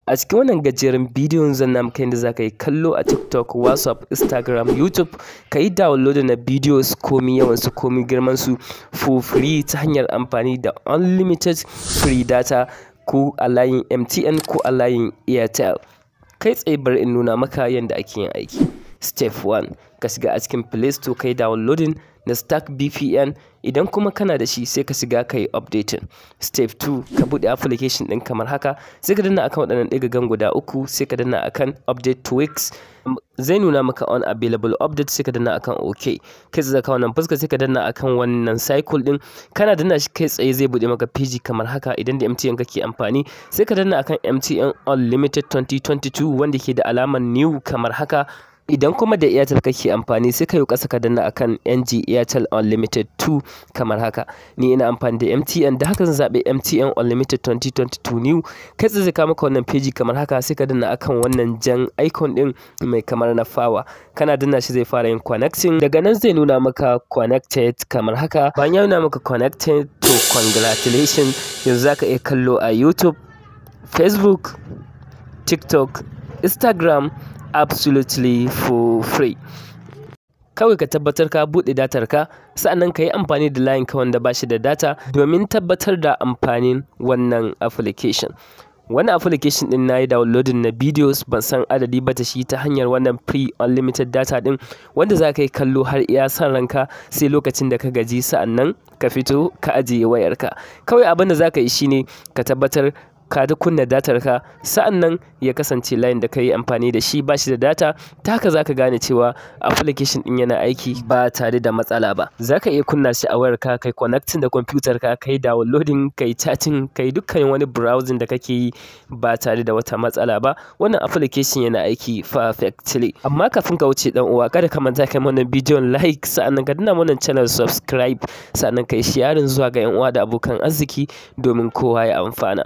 A cikin wannan gajeren bidiyon zan nuna maka yadda za ka yi kallo a TikTok, WhatsApp, Instagram, YouTube, ka yi download na videos komi yawansu komi girmansu for free ta hanyar amfani da unlimited free data ko a layin MTN ko a layin Airtel. Kai tsaye bari in nuna maka yadda ake yin aiki. Step 1, ka shiga a cikin Play Store ka yi downloading na Stack VPN, idan kuma kana da shi sai ka shiga ka yi updating. Step 2, ka buɗe application ɗin kamar haka, sai ka danna akan waɗannan ɗigagan guda uku, sai ka danna akan update tweaks, zai nuna maka unavailable update, sai ka danna akan OK. Kai tsaye ka wannan fuska sai ka danna akan wannan cycle ɗin, kana danna shi kai tsaye zai buɗe maka page kamar haka. Idan da MTN kake amfani sai ka danna akan MTN Unlimited 2022 wanda ke da alamar new kamar haka. Idan kuma da Airtel kake amfani sai ka yi ƙasa ka danna akan NG Airtel Unlimited 2 kamar haka. Ni ina amfani da MTN, da haka zan zaɓi MTN Unlimited 2022 new. Kai tsaye ka maka wannan page kamar haka, sai ka danna akan wannan jan icon ɗin mai kamar na fawa. Kana danna shi zai fara yin connecting, daga nan zai nuna maka connected kamar haka. Bayan ya nuna maka connected, to congratulations, yanzu za ka iya kallo a YouTube, Facebook, TikTok, Instagram absolutely for free. Kawai ka tabbatar ka buɗe datar ka, sa'annan ka yi amfani da layin ka wanda ba shi da data domin tabbatar da amfanin wannan application. Wannan application din na yi downloading na videos ban san adadi ba ta shi ta hanyar wannan free unlimited data din wanda za ka yi kallo har iya san ranka sai lokacin da ka gaji, sa'annan ka fito ka ajiye wayarka. Kawai abin da za ka yi shine ka tabbatar ka da kunna datar ka, sa'annan ya kasance layin da ka yi amfani da shi ba shi da data. Ta haka za ka gane cewa application din yana aiki ba tare da matsala ba. Za ka iya kunna shi a wayar ka, kai connecting da computer ka, kai downloading, kai chatting, kai dukkan wani browsing da kake yi ba tare da wata matsala ba. Wannan application yana aiki perfectly. Amma kafin ka wuce dan uwa, kada ka manta kai wannan bidiyon like, sa'annan ka danna wannan channel subscribe, sa'annan kai sharing zuwa ga yan uwa da abokan arziki domin kowa ya amfana.